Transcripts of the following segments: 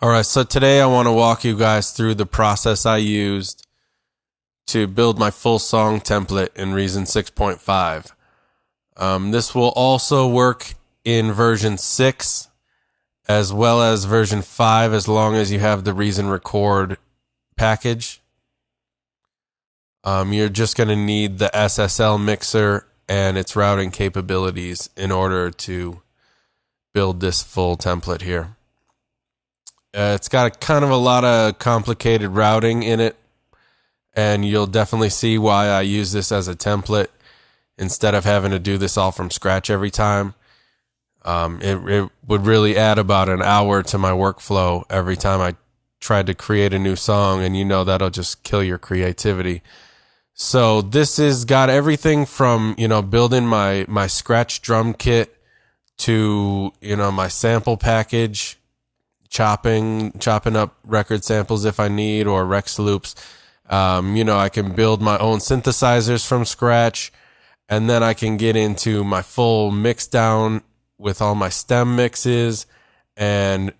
All right, so today I want to walk you guys through the process I used to build my full song template in Reason 6.5. This will also work in version 6 as well as version 5 as long as you have the Reason Record package. You're just going to need the SSL mixer and its routing capabilities in order to build this full template here. It's got kind of a lot of complicated routing in it, and you'll definitely see why I use this as a template instead of having to do this all from scratch every time. It would really add about an hour to my workflow every time I tried to create a new song, and that'll just kill your creativity. So this has got everything from, building my scratch drum kit to, my sample package, chopping up record samples if I need, or Rex loops. I can build my own synthesizers from scratch, and then I can get into my full mix down with all my stem mixes and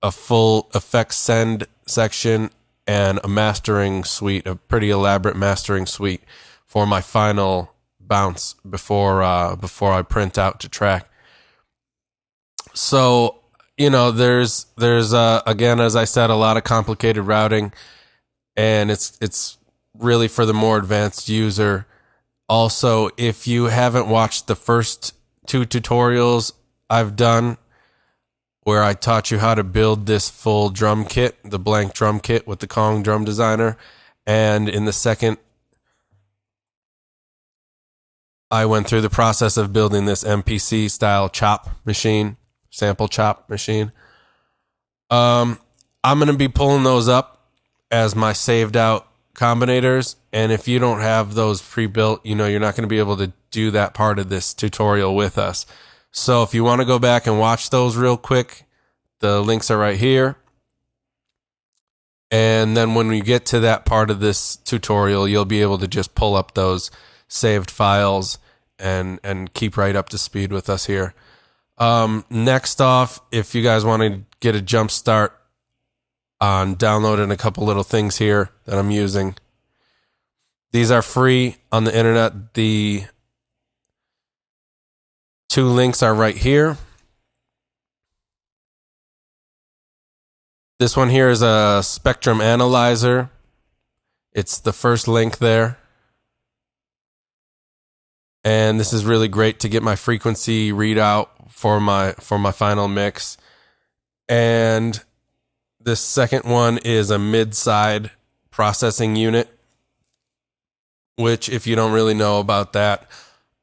a full effects send section and a mastering suite, a pretty elaborate mastering suite for my final bounce before I print out to track. So, there's again, as I said, a lot of complicated routing, and it's really for the more advanced user. Also, if you haven't watched the first 2 tutorials I've done where I taught you how to build this full drum kit, the blank drum kit with the Kong drum designer, and in the second, I went through the process of building this MPC style chop machine, sample chop machine. I'm going to be pulling those up as my saved out combinators, and if you don't have those pre-built, you're not going to be able to do that part of this tutorial with us. So if you want to go back and watch those real quick, the links are right here. And then when we get to that part of this tutorial, you'll be able to just pull up those saved files and keep right up to speed with us here. Next off, if you guys want to get a jump start on downloading a couple little things here that I'm using, these are free on the internet. The 2 links are right here. This one here is a spectrum analyzer. It's the first link there. And this is really great to get my frequency readout for my final mix. And this second one is a mid-side processing unit, which, if you don't really know about that,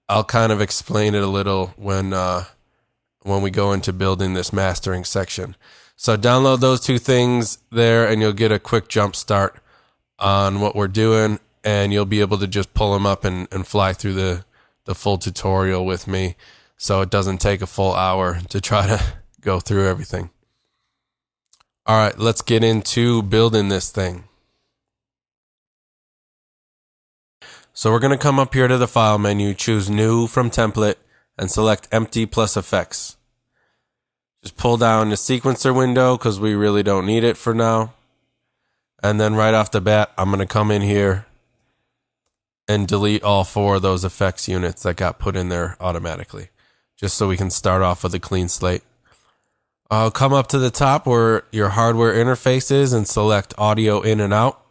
I'll kind of explain it a little when we go into building this mastering section. So download those 2 things there, and you'll get a quick jump start on what we're doing, and you'll be able to just pull them up and fly through the full tutorial with me, so it doesn't take a full hour to try to go through everything. All right, let's get into building this thing. So we're going to come up here to the File menu, choose New from Template, and select Empty plus Effects. Just pull down the sequencer window because we really don't need it for now. And then right off the bat, I'm going to come in here and delete all 4 of those effects units that got put in there automatically, just so we can start off with a clean slate. I'll come up to the top where your hardware interface is and select Audio In and Out.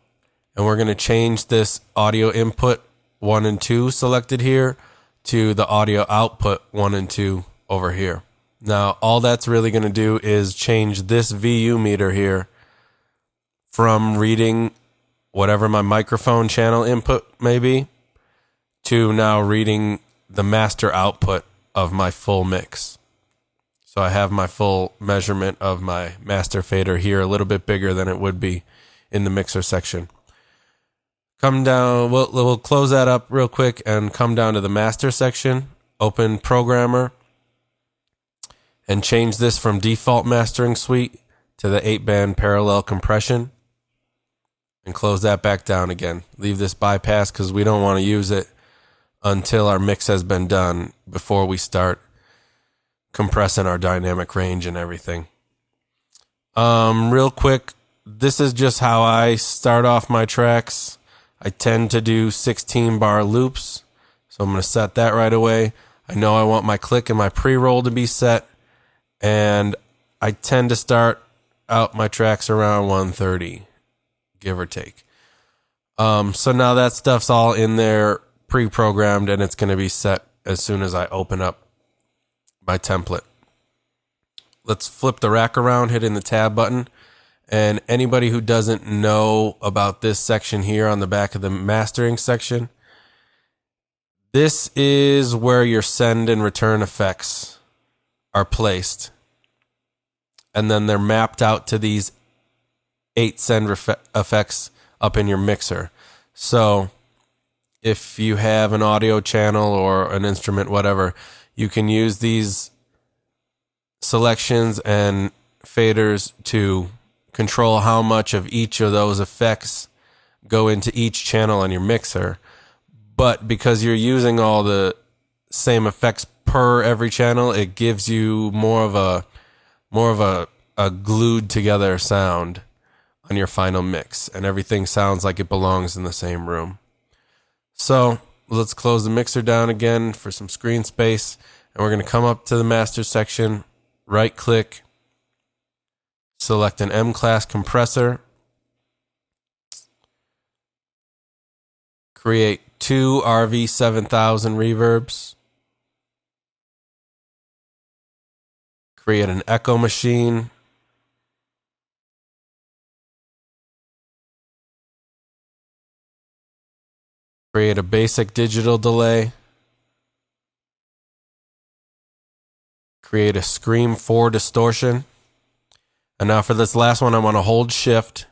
And we're going to change this audio input 1 and 2 selected here to the audio output 1 and 2 over here. Now, all that's really going to do is change this VU meter here from reading whatever my microphone channel input may be to now reading the master output of my full mix. So I have my full measurement of my master fader here, a little bit bigger than it would be in the mixer section. Come down, we'll close that up real quick and come down to the master section, open Programmer, and change this from default mastering suite to the 8-band parallel compression, and close that back down again. Leave this bypass because we don't want to use it until our mix has been done before we start compressing our dynamic range and everything. Real quick, this is just how I start off my tracks. I tend to do 16 bar loops, so I'm going to set that right away. I know I want my click and my pre-roll to be set, and I tend to start out my tracks around 130, give or take. So now that stuff's all in there, pre-programmed, and it's going to be set as soon as I open up my template. Let's flip the rack around, hitting the tab button. And anybody who doesn't know about this section here on the back of the mastering section, this is where your send and return effects are placed. And then they're mapped out to these 8 send effects up in your mixer. So if you have an audio channel or an instrument, whatever, you can use these selections and faders to control how much of each of those effects go into each channel on your mixer. But because you're using all the same effects per every channel, it gives you more of a glued together sound on your final mix, and everything sounds like it belongs in the same room. So let's close the mixer down again for some screen space, and we're going to come up to the master section, right click, select an M-class compressor, create 2 RV7000 reverbs, create an echo machine, create a basic digital delay, create a Scream 4 distortion. And now for this last one, I want to hold shift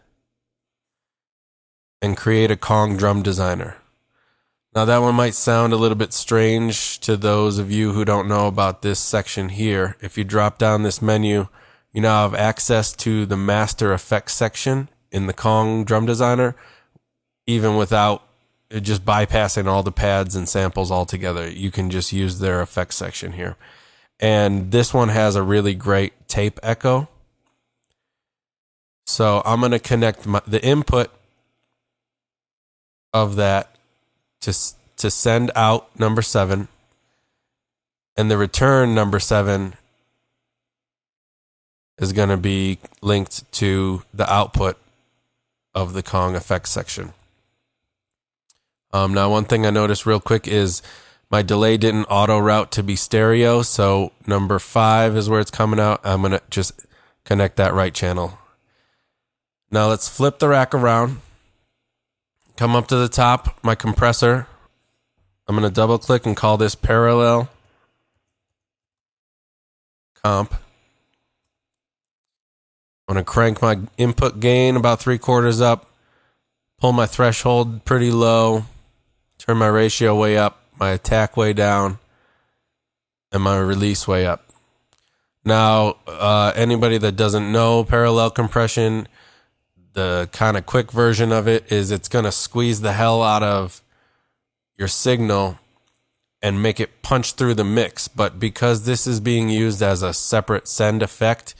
and create a Kong drum designer. Now that one might sound a little bit strange to those of you who don't know about this section here. If you drop down this menu, you now have access to the master effects section in the Kong drum designer, even without just bypassing all the pads and samples altogether. You can just use their effects section here. And this one has a really great tape echo. So I'm going to connect the input of that to send out number 7, and the return number 7 is going to be linked to the output of the Kong effects section. Now, one thing I noticed real quick is my delay didn't auto route to be stereo, so number 5 is where it's coming out. I'm going to just connect that right channel. Now let's flip the rack around, come up to the top, my compressor. I'm going to double click and call this parallel comp. I'm going to crank my input gain about 3/4 up, pull my threshold pretty low, turn my ratio way up, my attack way down, and my release way up. Now, anybody that doesn't know parallel compression, the kind of quick version of it is it's going to squeeze the hell out of your signal and make it punch through the mix. But because this is being used as a separate send effect,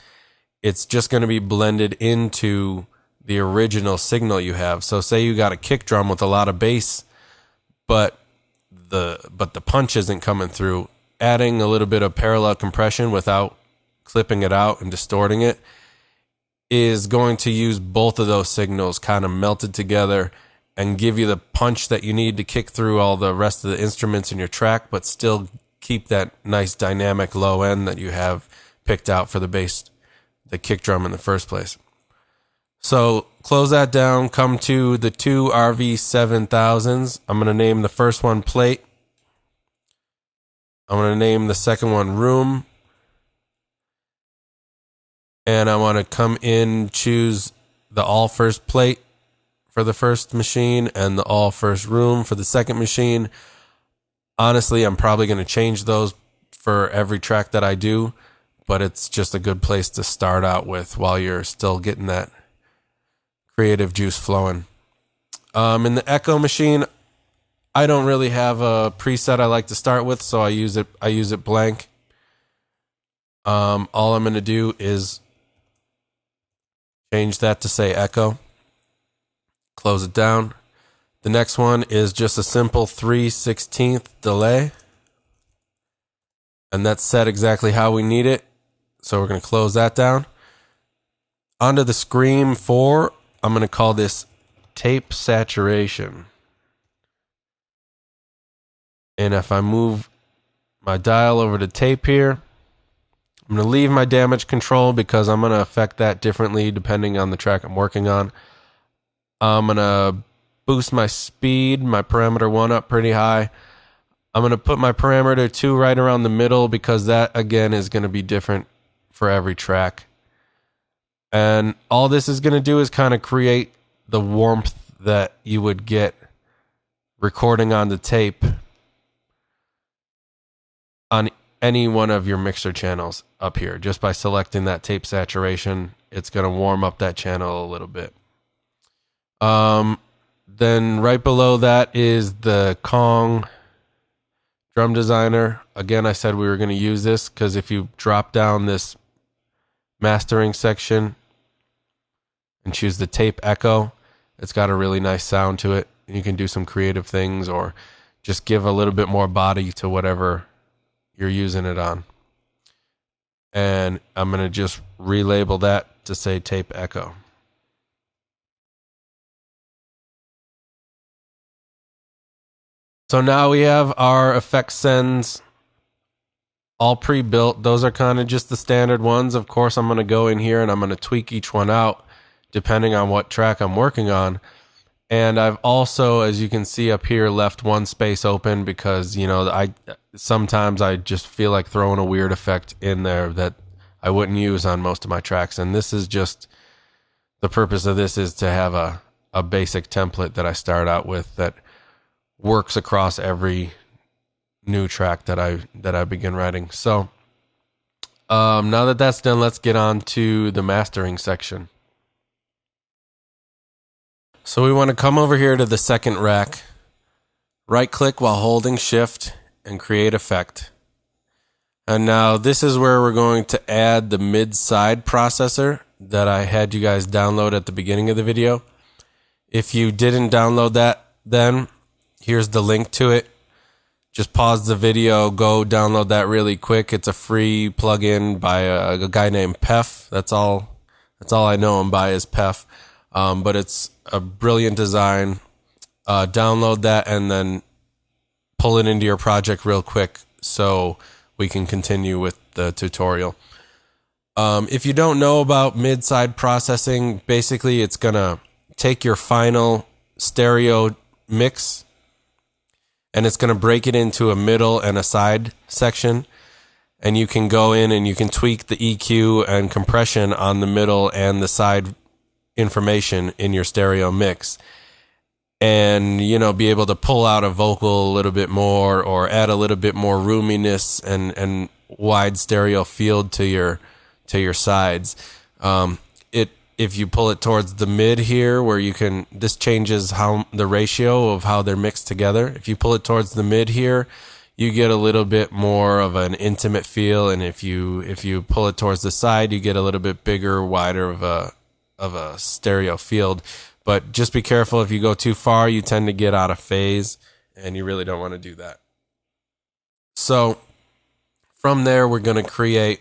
it's just going to be blended into the original signal you have. So say you got a kick drum with a lot of bass, but the punch isn't coming through. Adding a little bit of parallel compression without clipping it out and distorting it is going to use both of those signals kind of melted together and give you the punch that you need to kick through all the rest of the instruments in your track, but still keep that nice dynamic low end that you have picked out for the bass, the kick drum in the first place. So close that down, come to the 2 RV7000s. I'm going to name the first one plate. I'm going to name the second one room. And I want to come in, choose the all first plate for the first machine and the all first room for the second machine. Honestly, I'm probably going to change those for every track that I do, but it's just a good place to start out with while you're still getting that creative juice flowing. In the echo machine, I don't really have a preset I like to start with, so I use it blank. All I'm going to do is Change that to say echo. Close it down. The next one is just a simple 3/16 delay. And that's set exactly how we need it. So we're going to close that down. Onto the Scream 4, I'm going to call this tape saturation. And if I move my dial over to tape here, I'm going to leave my damage control because I'm going to affect that differently depending on the track I'm working on. I'm going to boost my speed, my parameter 1 up pretty high. I'm going to put my parameter 2 right around the middle because that, again, is going to be different for every track. And all this is going to do is kind of create the warmth that you would get recording on the tape on any one of your mixer channels up here. Just by selecting that tape saturation, it's going to warm up that channel a little bit. Then right below that is the Kong Drum Designer. Again, I said we were going to use this because if you drop down this mastering section and choose the tape echo, it's got a really nice sound to it. You can do some creative things or just give a little bit more body to whatever you're using it on. And I'm going to just relabel that to say tape echo. So now we have our effect sends all pre-built. Those are kind of just the standard ones. Of course, I'm going to go in here and I'm going to tweak each one out depending on what track I'm working on. And I've also, as you can see up here, left one space open because, you know, sometimes I just feel like throwing a weird effect in there that I wouldn't use on most of my tracks. And this is just, the purpose of this is to have a basic template that I start out with that works across every new track that I begin writing. So now that that's done, let's get on to the mastering section. So we want to come over here to the second rack, right click while holding shift and create effect. And now this is where we're going to add the mid-side processor that I had you guys download at the beginning of the video. If you didn't download that, then here's the link to it. Just pause the video, go download that really quick. It's a free plugin by a guy named Pef. That's all I know him by is Pef. But it's a brilliant design. Download that and then pull it into your project real quick so we can continue with the tutorial. If you don't know about mid-side processing, basically it's going to take your final stereo mix and it's going to break it into a middle and a side section. And you can go in and you can tweak the EQ and compression on the middle and the side information in your stereo mix. And, you know, be able to pull out a vocal a little bit more or add a little bit more roominess and wide stereo field to your sides. If you pull it towards the mid here where you can, this changes how the ratio of how they're mixed together. If you pull it towards the mid here, you get a little bit more of an intimate feel. And if you pull it towards the side, you get a little bit bigger, wider of a stereo field. But just be careful, if you go too far, you tend to get out of phase and you really don't want to do that. So from there, we're going to create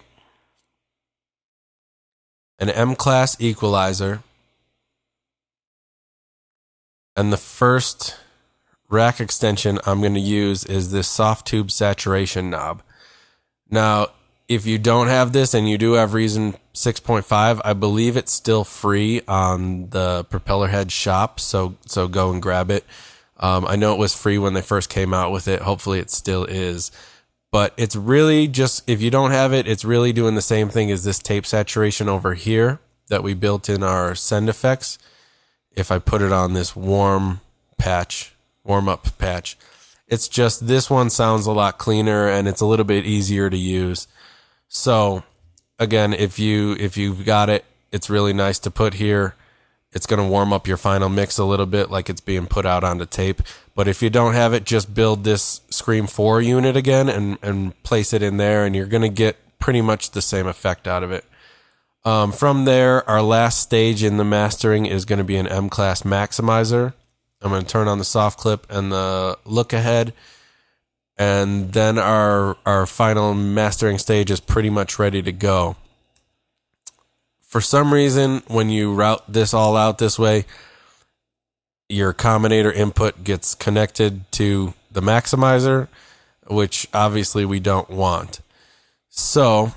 an M-class equalizer, and the first rack extension I'm going to use is this soft tube saturation knob. Now, if you don't have this and you do have Reason 6.5, I believe it's still free on the Propellerhead shop, so go and grab it. I know it was free when they first came out with it. Hopefully it still is. But it's really just, if you don't have it, it's really doing the same thing as this tape saturation over here that we built in our send effects. If I put it on this warm up patch, it's just this one sounds a lot cleaner and it's a little bit easier to use. So again, if you've got it, it's really nice to put here. It's going to warm up your final mix a little bit like it's being put out onto tape. But if you don't have it, just build this Scream 4 unit again and place it in there, and you're going to get pretty much the same effect out of it. From there, our last stage in the mastering is going to be an M-class maximizer. I'm going to turn on the soft clip and the look ahead. And then our final mastering stage is pretty much ready to go. For some reason, when you route this all out this way, your combinator input gets connected to the maximizer, which obviously we don't want. So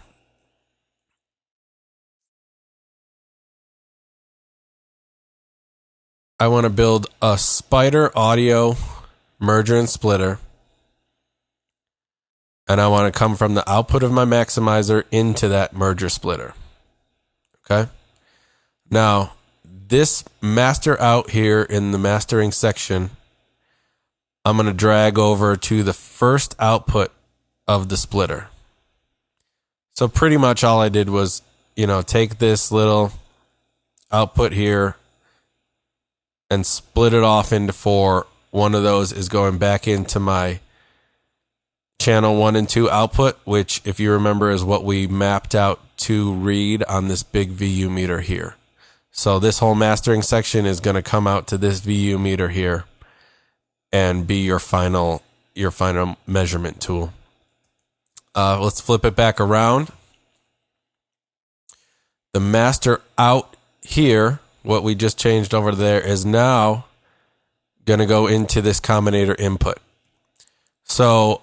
I want to build a spider audio merger and splitter. And I want to come from the output of my maximizer into that merger splitter. Okay? Now, this master out here in the mastering section, I'm going to drag over to the first output of the splitter. So pretty much all I did was, take this little output here and split it off into 4. One of those is going back into my channel 1 and 2 output, which, if you remember, is what we mapped out to read on this big VU meter here. So this whole mastering section is going to come out to this VU meter here and be your final measurement tool. Let's flip it back around. The master out here, what we just changed over there, is now going to go into this combinator input. So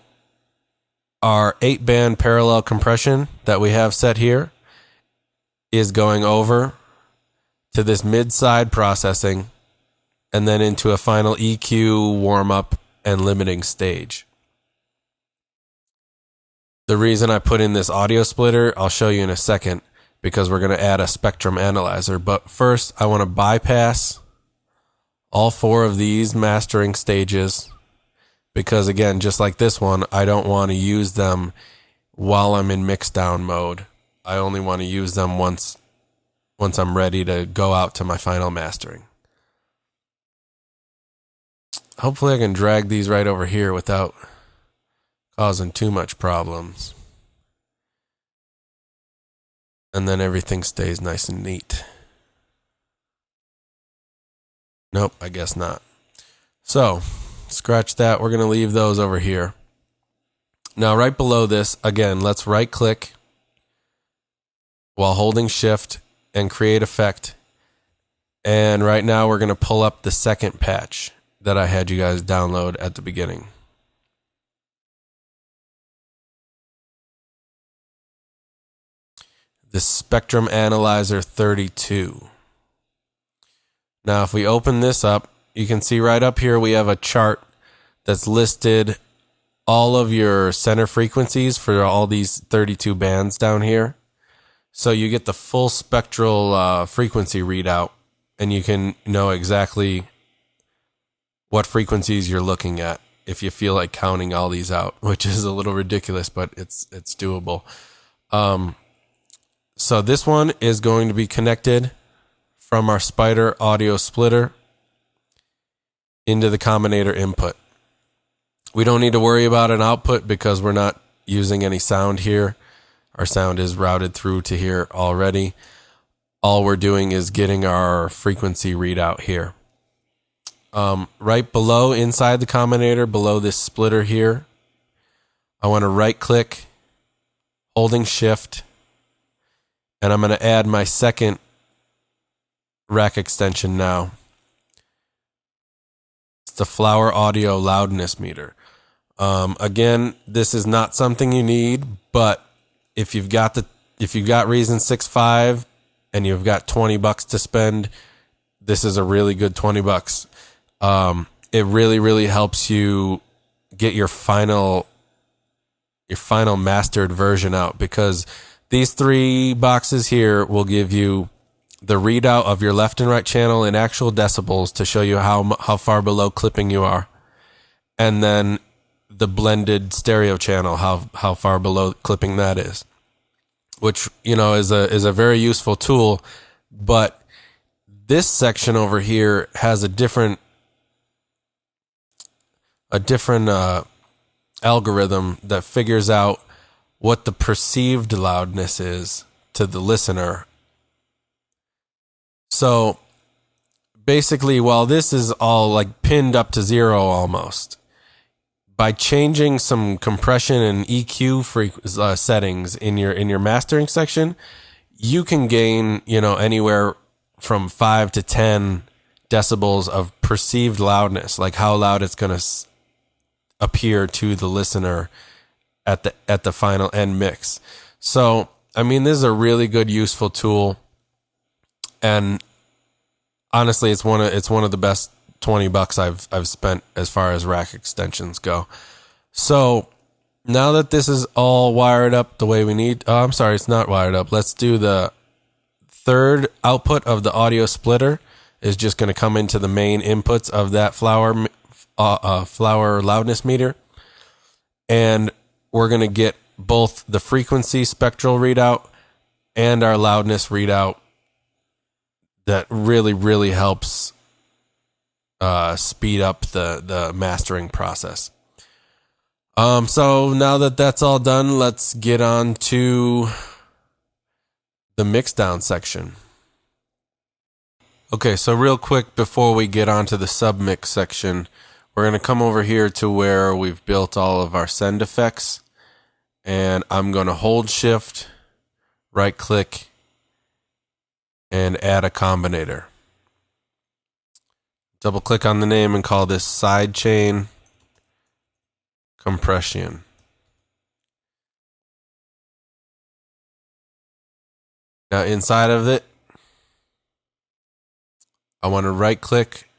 our 8-band parallel compression that we have set here is going over to this mid-side processing and then into a final EQ, warm-up, and limiting stage. The reason I put in this audio splitter, I'll show you in a second, because we're going to add a spectrum analyzer. But first, I want to bypass all 4 of these mastering stages, because again, just like this one, I don't want to use them while I'm in mixdown mode. I only want to use them once I'm ready to go out to my final mastering. Hopefully I can drag these right over here without causing too much problems. And then everything stays nice and neat. Nope, I guess not. So, scratch that. We're going to leave those over here. Now, right below this, again, let's right-click while holding Shift and create effect. And right now, we're going to pull up the second patch that I had you guys download at the beginning. The Spectrum Analyzer 32. Now, if we open this up, you can see right up here we have a chart that's listed all of your center frequencies for all these 32 bands down here. So you get the full spectral frequency readout, and you can know exactly what frequencies you're looking at if you feel like counting all these out, which is a little ridiculous, but it's doable. So this one is going to be connected from our Spider audio splitter into the combinator input. We don't need to worry about an output because we're not using any sound here. Our sound is routed through to here already. All we're doing is getting our frequency readout here. Right below, inside the combinator, below this splitter here, I want to right-click, holding Shift, and I'm going to add my second rack extension now. It's the Flower Audio Loudness Meter. Again, this is not something you need, but if you've got Reason 6.5 and you've got $20 to spend, this is a really good $20. It really, really helps you get your final mastered version out, because these 3 boxes here will give you the readout of your left and right channel in actual decibels to show you how far below clipping you are, and then the blended stereo channel, how far below clipping that is, which is a very useful tool. But this section over here has a different algorithm that figures out what the perceived loudness is to the listener So basically, while this is all like pinned up to 0 almost, by changing some compression and EQ settings in your mastering section, you can gain, anywhere from 5 to 10 decibels of perceived loudness, like how loud it's going to appear to the listener at the final end mix. So, I mean, this is a really good, useful tool, and honestly, it's one of the best $20 I've spent as far as rack extensions go. So now that this is all wired up the way we need, I'm sorry, it's not wired up. Let's do the third output of the audio splitter is just going to come into the main inputs of that flower loudness meter. And we're going to get both the frequency spectral readout and our loudness readout that really, really helps speed up the mastering process. So now that that's all done, let's get on to the mixdown section. Okay, so real quick before we get on to the submix section, we're going to come over here to where we've built all of our send effects, and I'm going to hold shift, right click, and add a combinator. Double click on the name and call this Sidechain Compression. Now inside of it, I want to right click,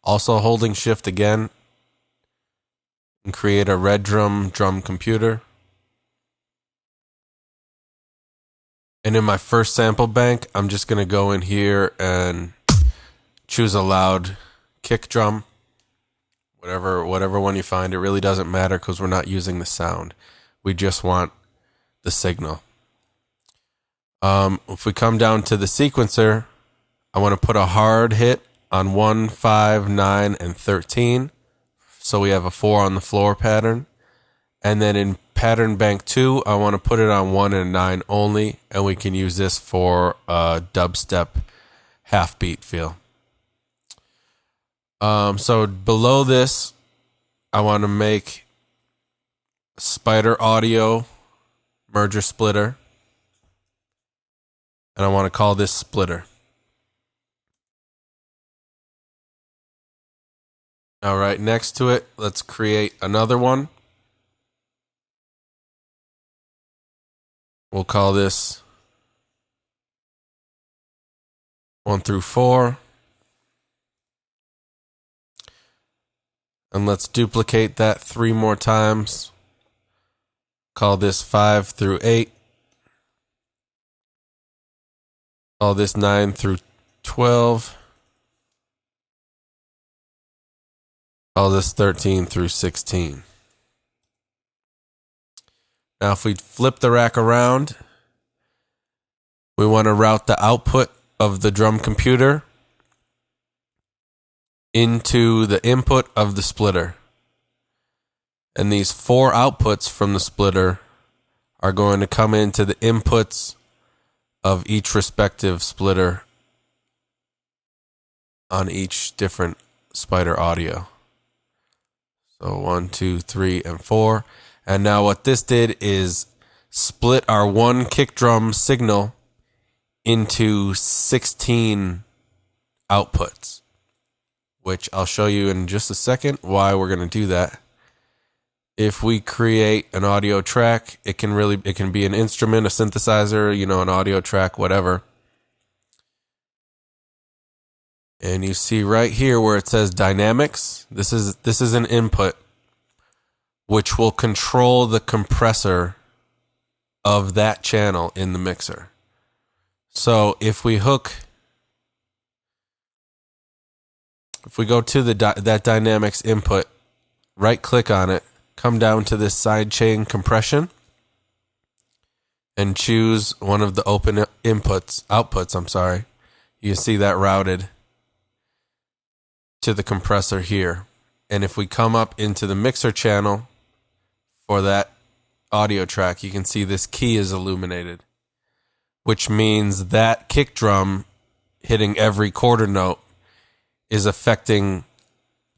also holding shift again, and create a red drum computer. And in my first sample bank, I'm just going to go in here and choose a loud kick drum. Whatever one you find, it really doesn't matter because we're not using the sound. We just want the signal. If we come down to the sequencer, I want to put a hard hit on 1, 5, 9, and 13. So we have a 4 on the floor pattern. And then in pattern bank 2, I want to put it on 1 and 9 only. And we can use this for a dubstep half beat feel. So below this, I want to make Spider Audio merger splitter. And I want to call this splitter. All right, next to it, let's create another one. We'll call this 1 through 4. And let's duplicate that 3 more times. Call this 5 through 8. Call this 9 through 12. Call this 13 through 16. Now if we flip the rack around, we want to route the output of the drum computer into the input of the splitter. And these 4 outputs from the splitter are going to come into the inputs of each respective splitter on each different Spider Audio. So 1, 2, 3, and 4. And now what this did is split our 1 kick drum signal into 16 outputs, which I'll show you in just a second why we're going to do that. If we create an audio track, it can be an instrument, a synthesizer, an audio track, whatever. And you see right here where it says dynamics, this is an input which will control the compressor of that channel in the mixer. So if we go to that dynamics input, right click on it, come down to this sidechain compression, and choose one of the open outputs, You see that routed to the compressor here. And if we come up into the mixer channel for that audio track, you can see this key is illuminated, which means that kick drum hitting every quarter note is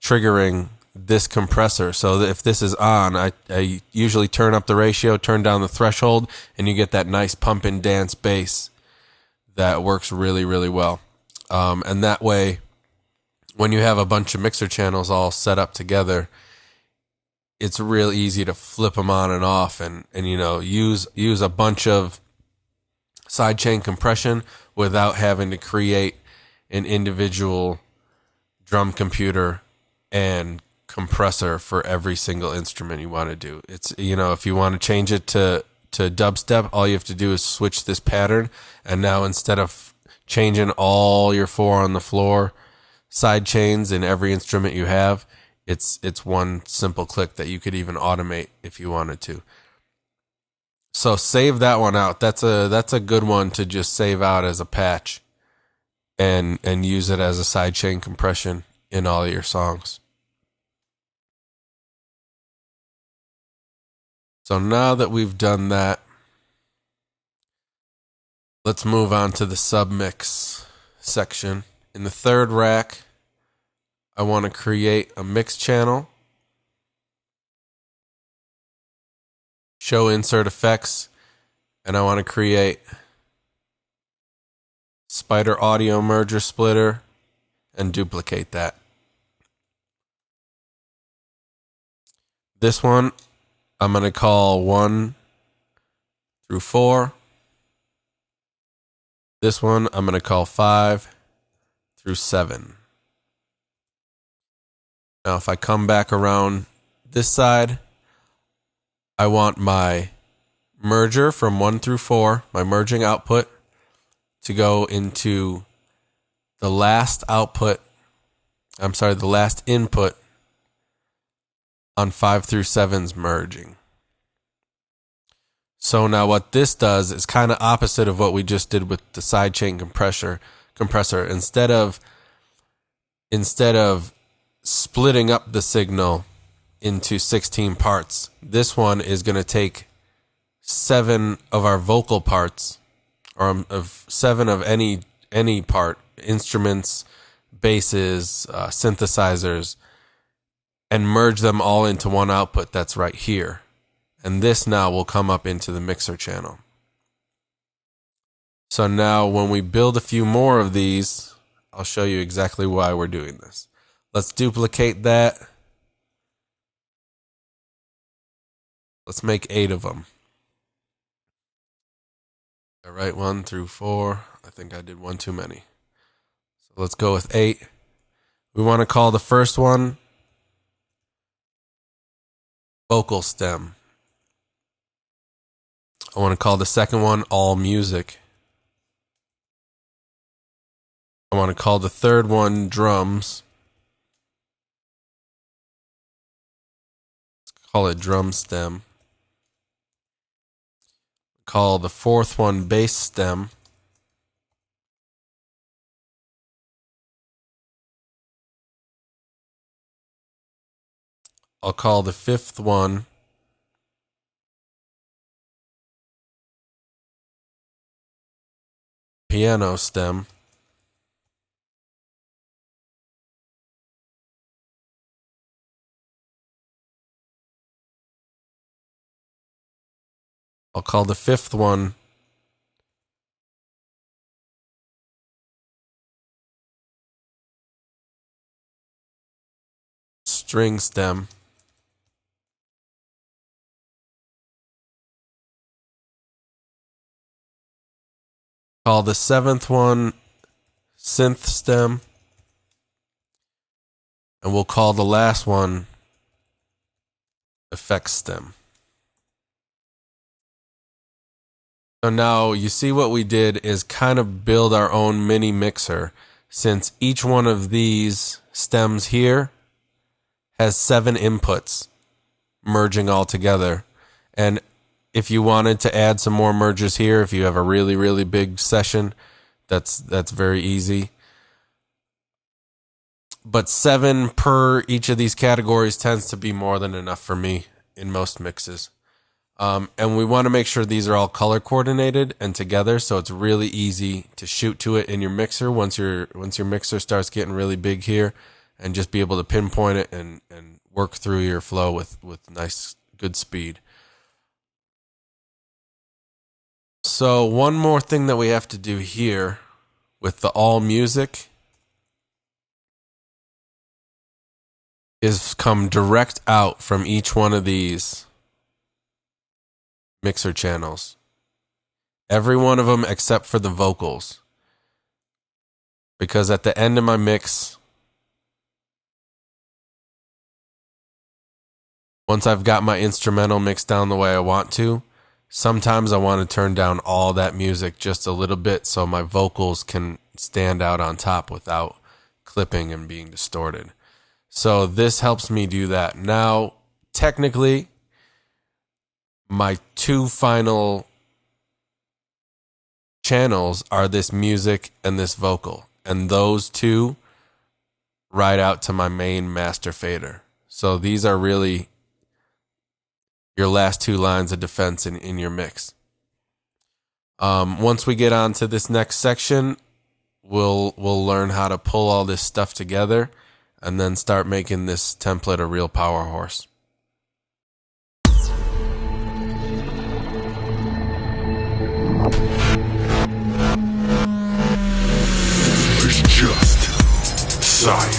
triggering this compressor. So if this is on, I usually turn up the ratio, turn down the threshold, and you get that nice pump and dance bass that works really, really well. And that way, when you have a bunch of mixer channels all set up together, it's real easy to flip them on and off and use a bunch of sidechain compression without having to create an individual drum computer and compressor for every single instrument you want to do. It's, if you want to change it to dubstep, all you have to do is switch this pattern, and now instead of changing all your 4 on the floor side chains in every instrument you have, it's one simple click that you could even automate if you wanted to. So save that one out. That's a good one to just save out as a patch and use it as a sidechain compression in all your songs. So now that we've done that, let's move on to the submix section. In the third rack, I want to create a mix channel, show insert effects, and I want to create spider audio merger splitter and duplicate that. This one I'm going to call 1 through 4. This one I'm going to call 5 through 7. Now if I come back around this side, I want my merger from 1 through 4, my merging output, to go into the last input on 5 through 7's merging. So now what this does is kind of opposite of what we just did with the sidechain compressor. Instead of splitting up the signal into 16 parts, this one is going to take 7 of our vocal parts, or of 7 of any part, instruments, basses, synthesizers, and merge them all into one output that's right here. And this now will come up into the mixer channel. So now when we build a few more of these, I'll show you exactly why we're doing this. Let's duplicate that. Let's make 8 of them. All right, 1 through 4. I think I did one too many. So let's go with 8. We want to call the first one vocal stem. I want to call the second one all music. I want to call the third one drums. Let's call it drum stem. Call the fourth one bass stem. I'll call the fifth one piano stem. I'll call the fifth one string stem. Call the seventh one synth stem. And we'll call the last one effects stem. So now you see what we did is kind of build our own mini mixer, since each one of these stems here has 7 inputs merging all together. And if you wanted to add some more mergers here, if you have a really, really big session, that's very easy. But 7 per each of these categories tends to be more than enough for me in most mixes. And we want to make sure these are all color coordinated and together, so it's really easy to shoot to it in your mixer once your mixer starts getting really big here, and just be able to pinpoint it and work through your flow with nice, good speed. So one more thing that we have to do here with the all music is come direct out from each one of these mixer channels. Every one of them except for the vocals. Because at the end of my mix, once I've got my instrumental mixed down the way I want to, sometimes I want to turn down all that music just a little bit so my vocals can stand out on top without clipping and being distorted. So this helps me do that. Now, technically, my two final channels are this music and this vocal. And those two ride out to my main master fader. So these are really your last two lines of defense in your mix. Once we get on to this next section, we'll learn how to pull all this stuff together and then start making this template a real power horse. It's JustScience.